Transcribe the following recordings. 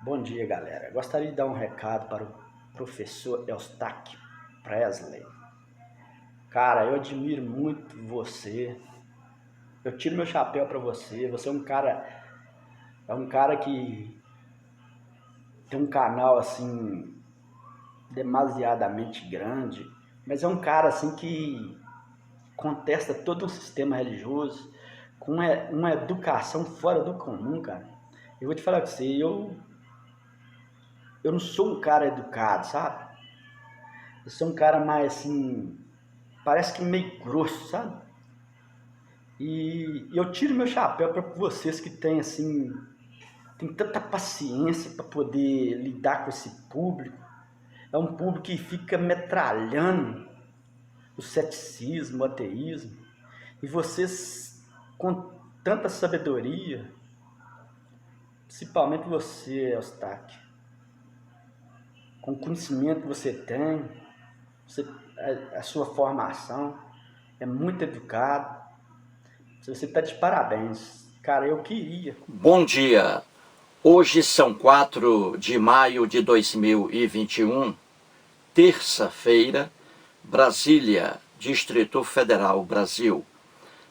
Bom dia, galera. Gostaria de dar um recado para o professor Eustáquio Presley. Cara, eu admiro muito você. Eu tiro meu chapéu para você. Você é um cara que tem um canal assim demasiadamente grande, mas é um cara assim que contesta todo um sistema religioso com uma educação fora do comum, cara. Eu vou te falar com você, eu não sou um cara educado, sabe? Eu sou um cara mais assim, parece que meio grosso, sabe? E eu tiro meu chapéu para vocês que têm assim, tem tanta paciência para poder lidar com esse público. É um público que fica metralhando o ceticismo, o ateísmo. E vocês, com tanta sabedoria, principalmente você, Eustáquio, com o conhecimento que você tem, a sua formação, é muito educado. Você está de parabéns. Cara, eu queria. Bom dia, hoje são 4 de maio de 2021, terça-feira, Brasília, Distrito Federal, Brasil.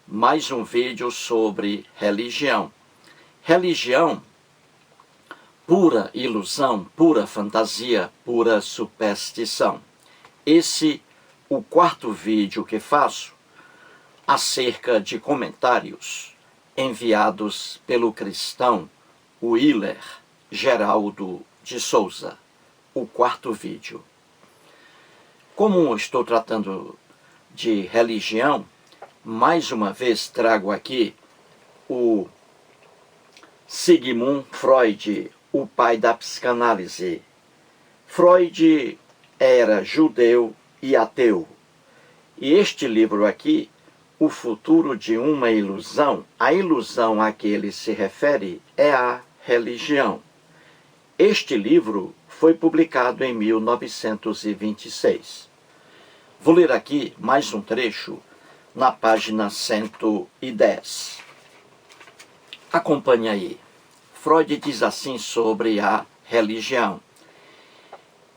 Mais um vídeo sobre religião. Religião, pura ilusão, pura fantasia, pura superstição. Esse o quarto vídeo que faço acerca de comentários enviados pelo cristão Willer Geraldo de Souza, o quarto vídeo. Como estou tratando de religião, mais uma vez trago aqui o Sigmund Freud, o pai da psicanálise. Freud era judeu e ateu. E este livro aqui, O Futuro de uma Ilusão, a ilusão a que ele se refere é a religião. Este livro foi publicado em 1926. Vou ler aqui mais um trecho na página 110. Acompanhe aí. Freud diz assim sobre a religião.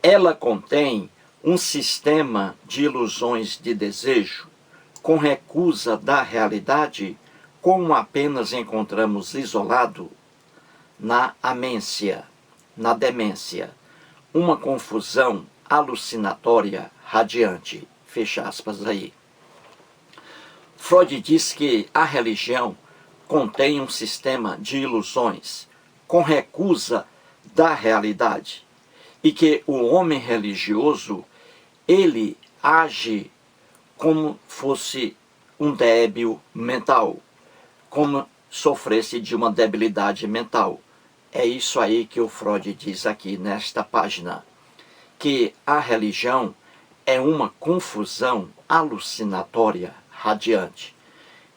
Ela contém um sistema de ilusões de desejo, com recusa da realidade, como apenas encontramos isolado na demência, uma confusão alucinatória radiante. Fecha aspas aí. Freud diz que a religião contém um sistema de ilusões, com recusa da realidade, e que o homem religioso, ele age como fosse um débil mental, como sofresse de uma debilidade mental. É isso aí que o Freud diz aqui nesta página, que a religião é uma confusão alucinatória radiante.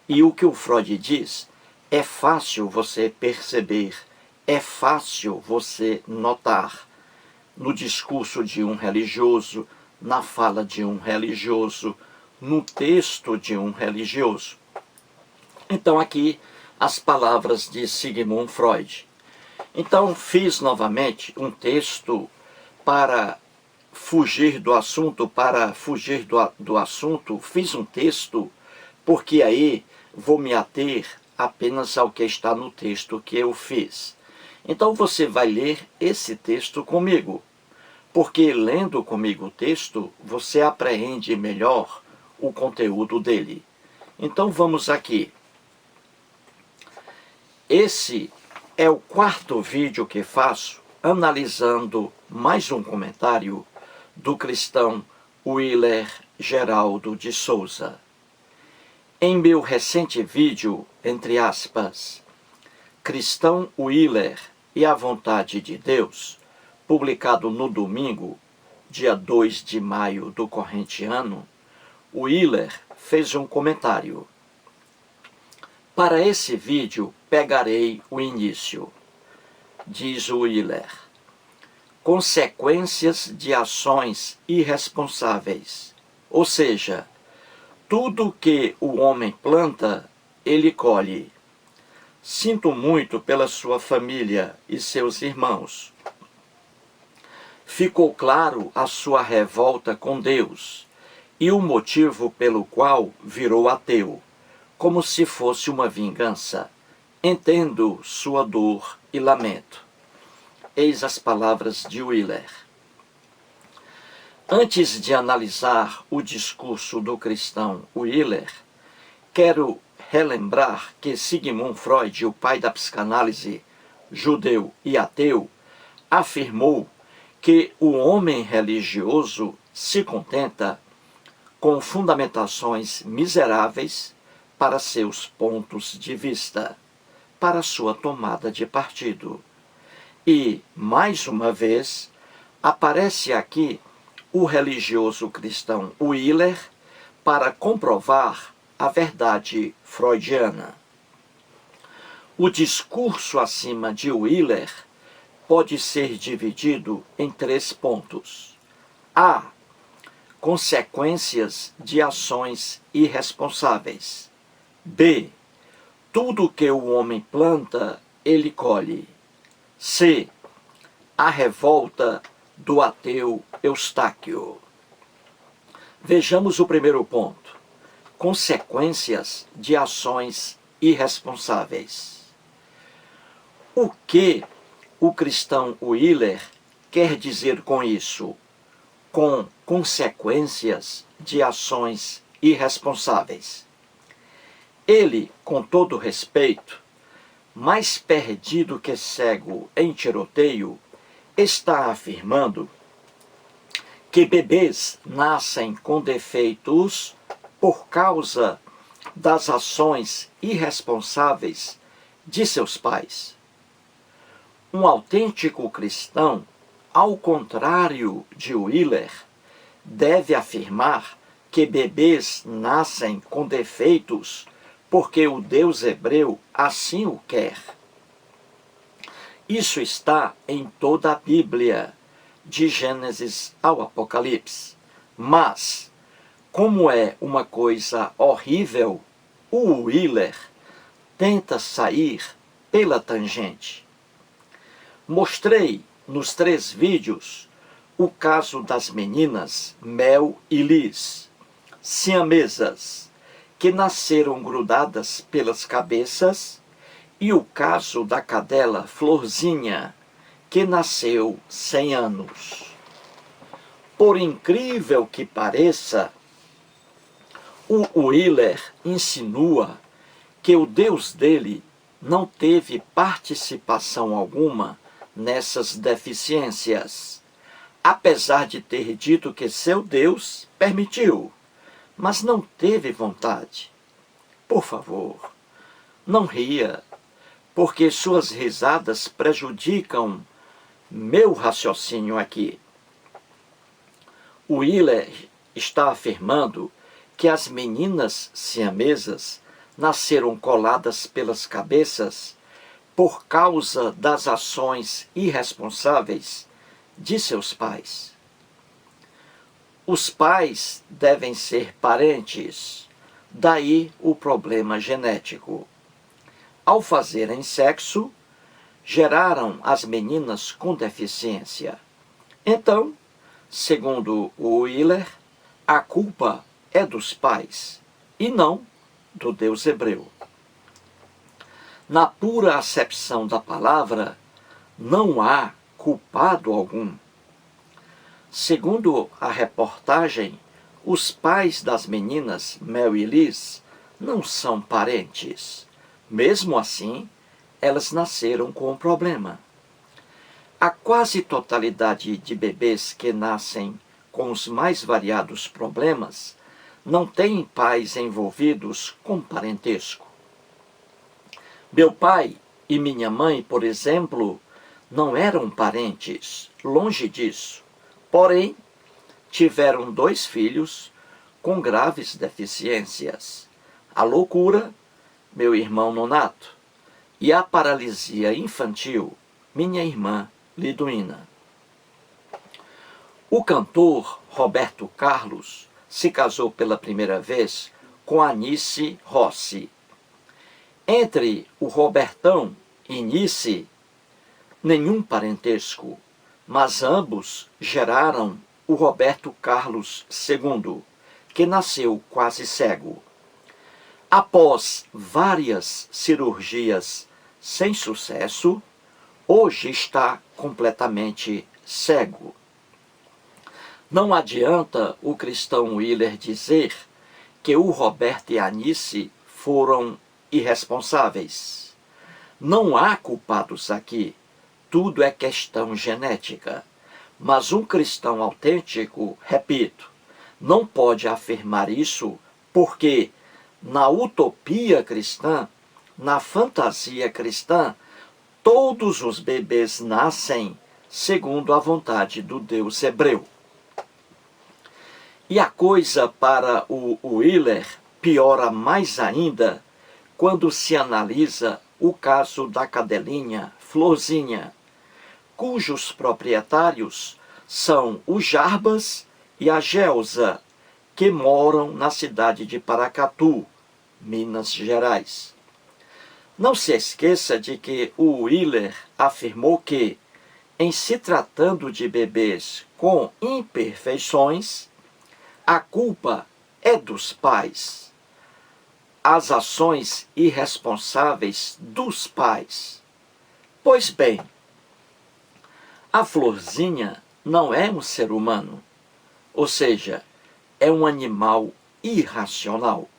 E o que o Freud diz é fácil você perceber, é fácil você notar no discurso de um religioso, na fala de um religioso, no texto de um religioso. Então aqui as palavras de Sigmund Freud. Então fiz novamente um texto para fugir do assunto, fiz um texto porque aí vou me ater apenas ao que está no texto que eu fiz. Então você vai ler esse texto comigo, porque lendo comigo o texto, você apreende melhor o conteúdo dele. Então vamos aqui. Esse é o quarto vídeo que faço analisando mais um comentário do cristão Willer Geraldo de Souza. Em meu recente vídeo, entre aspas, Cristão Willer e a Vontade de Deus, publicado no domingo, dia 2 de maio do corrente ano, Willer fez um comentário. Para esse vídeo, pegarei o início. Diz Willer. Consequências de ações irresponsáveis. Ou seja, tudo que o homem planta, ele colhe. Sinto muito pela sua família e seus irmãos. ficou claro a sua revolta com Deus e o motivo pelo qual virou ateu, como se fosse uma vingança. Entendo sua dor e lamento. Eis as palavras de Wheeler. Antes de analisar o discurso do cristão Wheeler, quero relembrar que Sigmund Freud, o pai da psicanálise, judeu e ateu, afirmou que o homem religioso se contenta com fundamentações miseráveis para seus pontos de vista, para sua tomada de partido. E, mais uma vez, aparece aqui o religioso cristão Wheeler para comprovar a verdade freudiana. O discurso acima de Wheeler pode ser dividido em 3 pontos. A. Consequências de ações irresponsáveis. B. Tudo que o homem planta, ele colhe. C. A revolta do ateu Eustáquio. Vejamos o primeiro ponto. Consequências de ações irresponsáveis. O que o cristão Wheeler quer dizer com isso? Com consequências de ações irresponsáveis. Ele, com todo respeito, mais perdido que cego em tiroteio, está afirmando que bebês nascem com defeitos por causa das ações irresponsáveis de seus pais. Um autêntico cristão, ao contrário de Wheeler, deve afirmar que bebês nascem com defeitos porque o Deus hebreu assim o quer. Isso está em toda a Bíblia, de Gênesis ao Apocalipse. Mas, como é uma coisa horrível, o Wheeler tenta sair pela tangente. Mostrei nos 3 vídeos o caso das meninas Mel e Liz, siamesas, que nasceram grudadas pelas cabeças, e o caso da cadela Florzinha, que nasceu 100 anos. Por incrível que pareça, o Wheeler insinua que o Deus dele não teve participação alguma nessas deficiências, apesar de ter dito que seu Deus permitiu, mas não teve vontade. Por favor, não ria, porque suas risadas prejudicam meu raciocínio aqui. Wheeler está afirmando que as meninas siamesas nasceram coladas pelas cabeças por causa das ações irresponsáveis de seus pais. Os pais devem ser parentes, daí o problema genético. Ao fazerem sexo, geraram as meninas com deficiência. Então, segundo o Wheeler, a culpa é dos pais e não do Deus hebreu. Na pura acepção da palavra, não há culpado algum. Segundo a reportagem, os pais das meninas Mel e Liz não são parentes. Mesmo assim, elas nasceram com um problema. A quase totalidade de bebês que nascem com os mais variados problemas não têm pais envolvidos com parentesco. Meu pai e minha mãe, por exemplo, não eram parentes, longe disso. Porém, tiveram 2 filhos com graves deficiências: a loucura, meu irmão Nonato, e a paralisia infantil, minha irmã Liduína. O cantor Roberto Carlos se casou pela primeira vez com Anice Rossi. Entre o Robertão e Nice, nenhum parentesco, mas ambos geraram o Roberto Carlos II, que nasceu quase cego. Após várias cirurgias sem sucesso, hoje está completamente cego. Não adianta o cristão Willer dizer que o Roberto e a Anice foram irresponsáveis. Não há culpados aqui, tudo é questão genética. Mas um cristão autêntico, repito, não pode afirmar isso porque na utopia cristã, na fantasia cristã, todos os bebês nascem segundo a vontade do Deus hebreu. E a coisa para o Willer piora mais ainda quando se analisa o caso da cadelinha Florzinha, cujos proprietários são o Jarbas e a Gelsa, que moram na cidade de Paracatu, Minas Gerais. Não se esqueça de que o Willer afirmou que, em se tratando de bebês com imperfeições, a culpa é dos pais. As ações irresponsáveis dos pais. Pois bem, a Florzinha não é um ser humano, ou seja, é um animal irracional.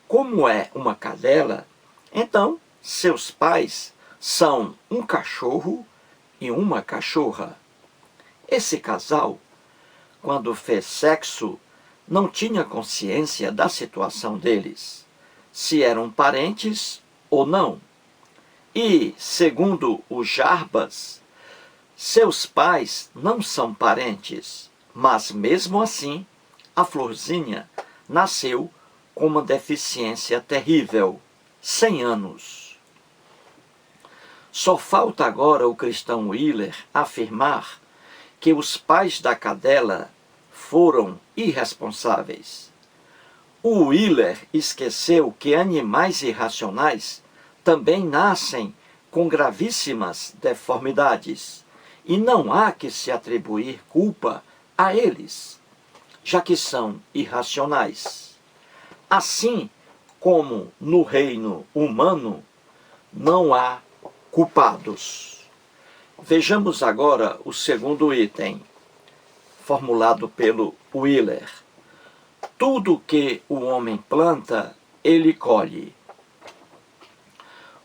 Como é uma cadela, então seus pais são um cachorro e uma cachorra. Esse casal, quando fez sexo, não tinha consciência da situação deles, se eram parentes ou não. E, segundo o Jarbas, seus pais não são parentes, mas mesmo assim, a Florzinha nasceu com uma deficiência terrível, 100 anos. Só falta agora o cristão Willer afirmar que os pais da cadela foram irresponsáveis. O Willer esqueceu que animais irracionais também nascem com gravíssimas deformidades, e não há que se atribuir culpa a eles, já que são irracionais. Assim como no reino humano não há culpados. Vejamos agora o segundo item, formulado pelo Willer. Tudo que o homem planta, ele colhe.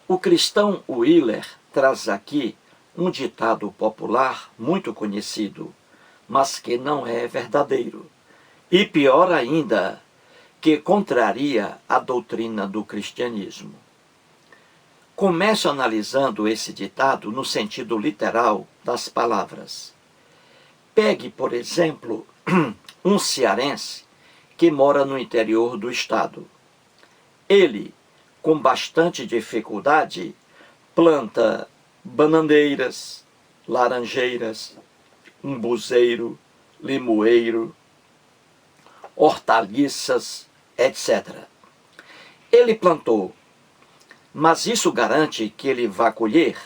O cristão Willer traz aqui um ditado popular muito conhecido, mas que não é verdadeiro. E pior ainda, que contraria a doutrina do cristianismo. Começo analisando esse ditado no sentido literal das palavras. Pegue, por exemplo, um cearense que mora no interior do estado. Ele, com bastante dificuldade, planta bananeiras, laranjeiras, umbuzeiro, limoeiro, hortaliças, etc. Ele plantou, mas isso garante que ele vá colher?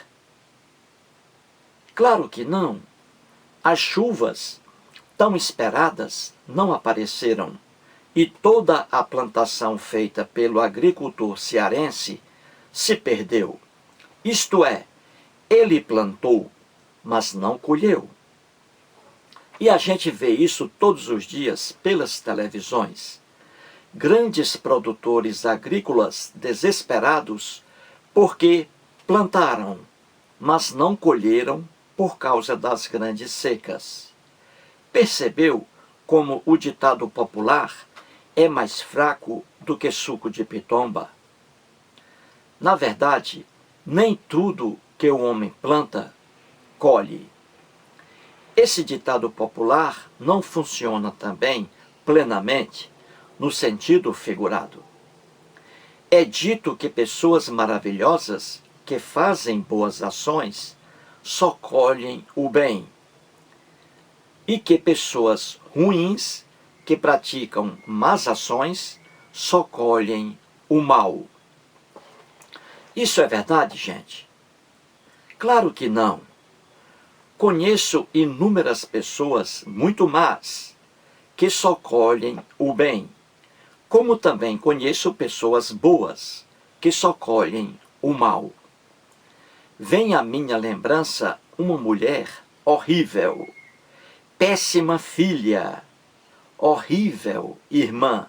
Claro que não. As chuvas tão esperadas não apareceram e toda a plantação feita pelo agricultor cearense se perdeu. Isto é, ele plantou, mas não colheu. E a gente vê isso todos os dias pelas televisões. Grandes produtores agrícolas desesperados porque plantaram, mas não colheram por causa das grandes secas. Percebeu como o ditado popular é mais fraco do que suco de pitomba? Na verdade, nem tudo que o homem planta, colhe. Esse ditado popular não funciona também plenamente no sentido figurado. É dito que pessoas maravilhosas que fazem boas ações só colhem o bem, e que pessoas ruins que praticam más ações só colhem o mal. Isso é verdade, gente? Claro que não. Conheço inúmeras pessoas muito más, que só colhem o bem, como também conheço pessoas boas, que só colhem o mal. Vem à minha lembrança uma mulher horrível, péssima filha, horrível irmã.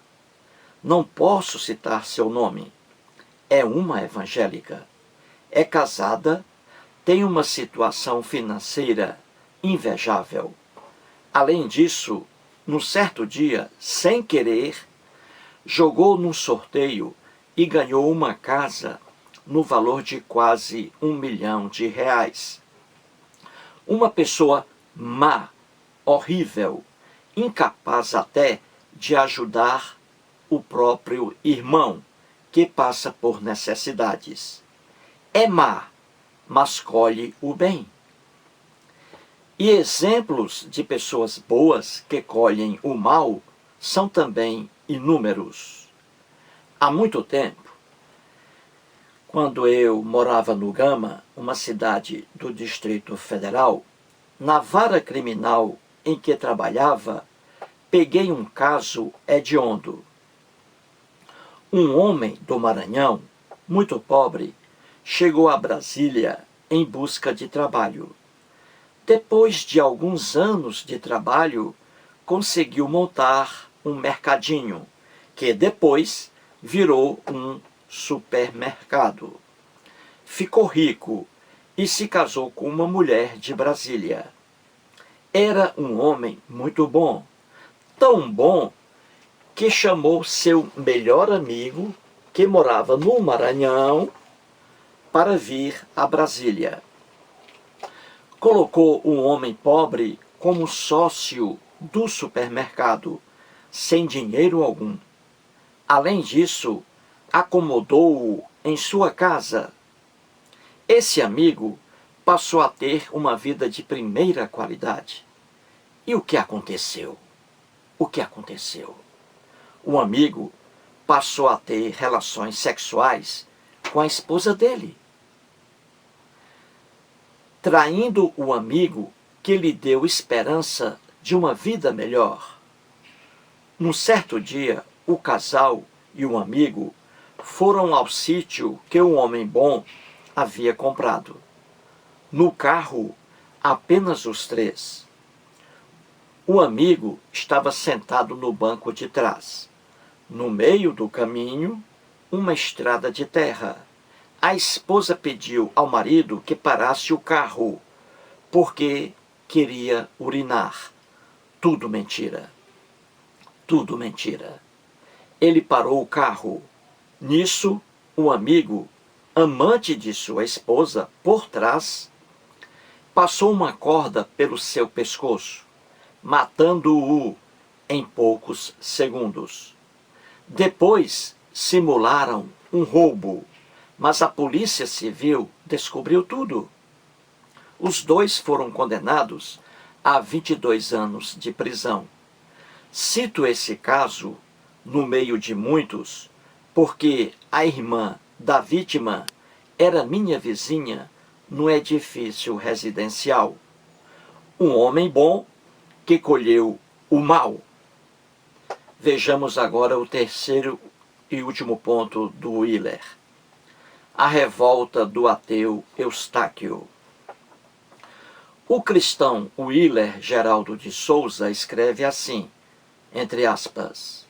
Não posso citar seu nome. É uma evangélica. É casada, tem uma situação financeira invejável. Além disso, num certo dia, sem querer, jogou num sorteio e ganhou uma casa no valor de quase R$ 1 milhão. Uma pessoa má, horrível, incapaz até de ajudar o próprio irmão que passa por necessidades. É má, mas colhe o bem. E exemplos de pessoas boas que colhem o mal são também inúmeros. Há muito tempo, quando eu morava no Gama, uma cidade do Distrito Federal, na vara criminal em que trabalhava, peguei um caso hediondo. Um homem do Maranhão, muito pobre, chegou a Brasília em busca de trabalho. Depois de alguns anos de trabalho, conseguiu montar um mercadinho, que depois virou um supermercado. Ficou rico e se casou com uma mulher de Brasília. Era um homem muito bom, tão bom que chamou seu melhor amigo, que morava no Maranhão, para vir a Brasília. Colocou um homem pobre como sócio do supermercado, sem dinheiro algum. Além disso, acomodou-o em sua casa. Esse amigo passou a ter uma vida de primeira qualidade. E o que aconteceu? O que aconteceu? O amigo passou a ter relações sexuais com a esposa dele, traindo o amigo que lhe deu esperança de uma vida melhor. Num certo dia, o casal e o amigo foram ao sítio que o homem bom havia comprado. No carro, apenas os três. O amigo estava sentado no banco de trás. No meio do caminho, uma estrada de terra. A esposa pediu ao marido que parasse o carro, porque queria urinar. Tudo mentira. Tudo mentira. Ele parou o carro. Nisso, o amigo, amante de sua esposa, por trás, passou uma corda pelo seu pescoço, matando-o em poucos segundos. Depois, simularam um roubo, mas a Polícia Civil descobriu tudo. Os dois foram condenados a 22 anos de prisão. Cito esse caso, no meio de muitos, porque a irmã da vítima era minha vizinha no edifício residencial. Um homem bom que colheu o mal. Vejamos agora o terceiro e último ponto do Wheeler. A revolta do ateu Eustáquio. O cristão Wheeler Geraldo de Souza escreve assim, entre aspas,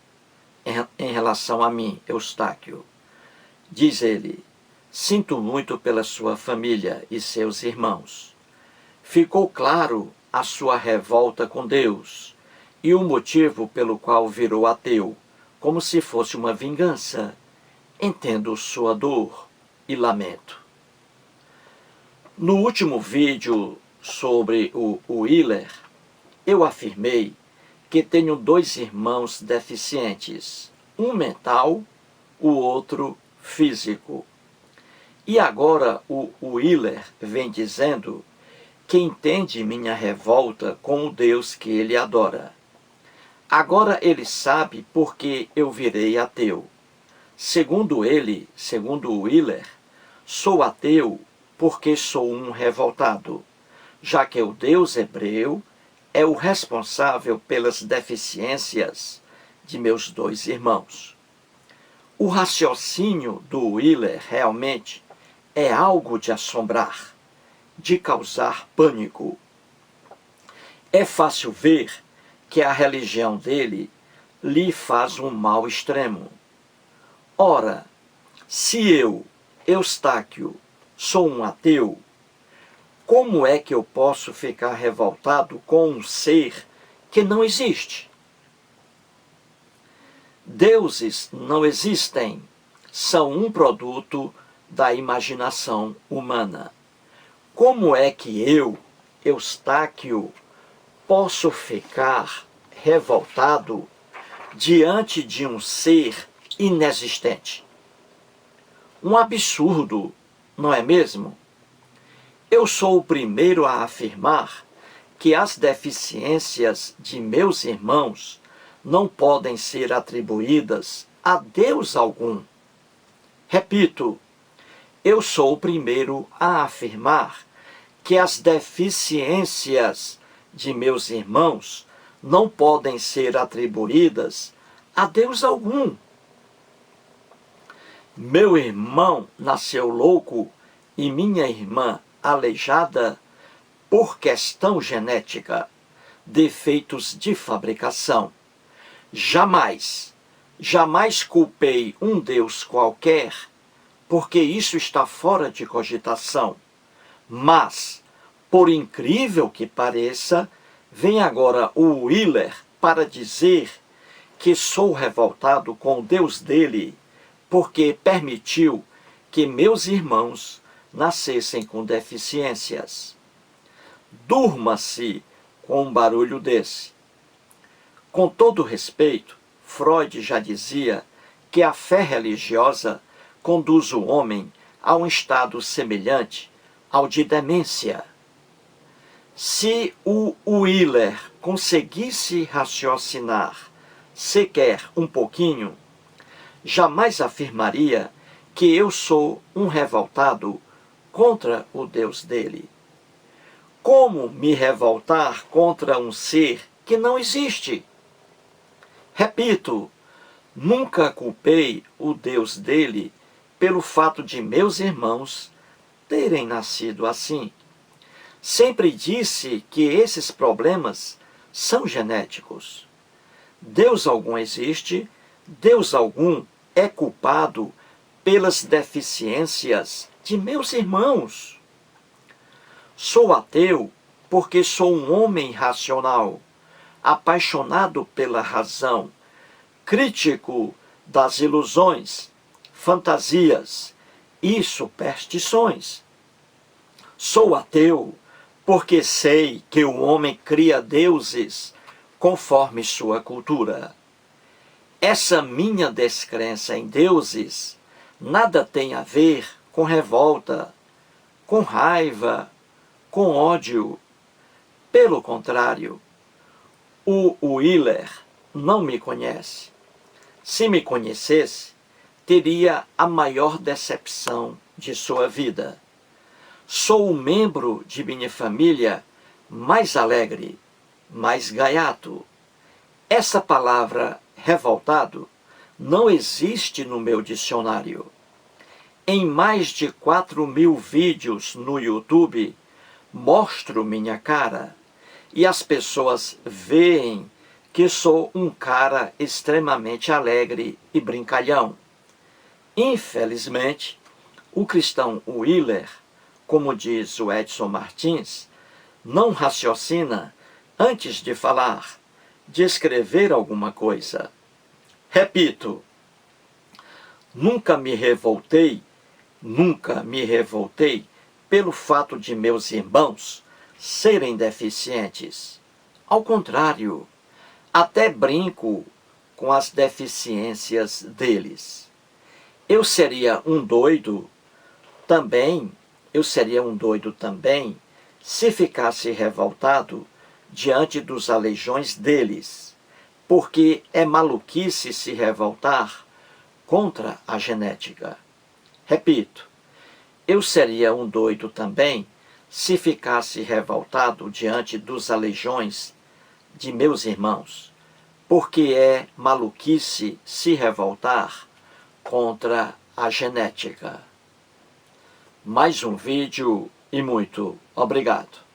em relação a mim, Eustáquio. Diz ele: sinto muito pela sua família e seus irmãos. Ficou claro a sua revolta com Deus e o motivo pelo qual virou ateu, como se fosse uma vingança. Entendo sua dor e lamento. No último vídeo sobre o Wheeler, eu afirmei que tenho dois irmãos deficientes, um mental, o outro físico. E agora o Wheeler vem dizendo que entende minha revolta com o Deus que ele adora. Agora ele sabe por que eu virei ateu. Segundo ele, segundo Wheeler, sou ateu porque sou um revoltado. já que o Deus hebreu é o responsável pelas deficiências de meus dois irmãos. O raciocínio do Wheeler realmente é algo de assombrar, de causar pânico. É fácil ver que a religião dele lhe faz um mal extremo. Ora, se eu, Eustáquio, sou um ateu, como é que eu posso ficar revoltado com um ser que não existe? Deuses não existem, são um produto da imaginação humana. Como é que eu, Eustáquio, posso ficar revoltado diante de um ser inexistente? Um absurdo, não é mesmo? Eu sou o primeiro a afirmar que as deficiências de meus irmãos não podem ser atribuídas a Deus algum. Repito, eu sou o primeiro a afirmar que as deficiências de meus irmãos não podem ser atribuídas a Deus algum. Meu irmão nasceu louco e minha irmã aleijada por questão genética, defeitos de fabricação. Jamais culpei um Deus qualquer, porque isso está fora de cogitação. Mas, por incrível que pareça, vem agora o Wheeler para dizer que sou revoltado com o Deus dele, porque permitiu que meus irmãos nascessem com deficiências. Durma-se com um barulho desse. Com todo respeito, Freud já dizia que a fé religiosa conduz o homem a um estado semelhante ao de demência. Se o Wheeler conseguisse raciocinar sequer um pouquinho, jamais afirmaria que eu sou um revoltado contra o Deus dele. Como me revoltar contra um ser que não existe? Repito, nunca culpei o Deus dele pelo fato de meus irmãos terem nascido assim. Sempre disse que esses problemas são genéticos. Deus algum existe, Deus algum é culpado pelas deficiências de meus irmãos. Sou ateu porque sou um homem racional, apaixonado pela razão, crítico das ilusões, fantasias e superstições. Sou ateu porque sei que o homem cria deuses conforme sua cultura. Essa minha descrença em deuses nada tem a ver com revolta, com raiva, com ódio. Pelo contrário, o Wheeler não me conhece. Se me conhecesse, teria a maior decepção de sua vida. Sou o membro de minha família mais alegre, mais gaiato. Essa palavra revoltado não existe no meu dicionário. Em mais de 4.000 vídeos no YouTube, mostro minha cara e as pessoas veem que sou um cara extremamente alegre e brincalhão. Infelizmente, o cristão Wheeler, como diz o Edson Martins, não raciocina antes de falar, de escrever alguma coisa. Repito, nunca me revoltei pelo fato de meus irmãos serem deficientes. Ao contrário, até brinco com as deficiências deles. Eu seria um doido também se ficasse revoltado diante dos aleijões deles, porque é maluquice se revoltar contra a genética. Repito, eu seria um doido também se ficasse revoltado diante dos aleijões de meus irmãos, porque é maluquice se revoltar contra a genética. Mais um vídeo e muito obrigado.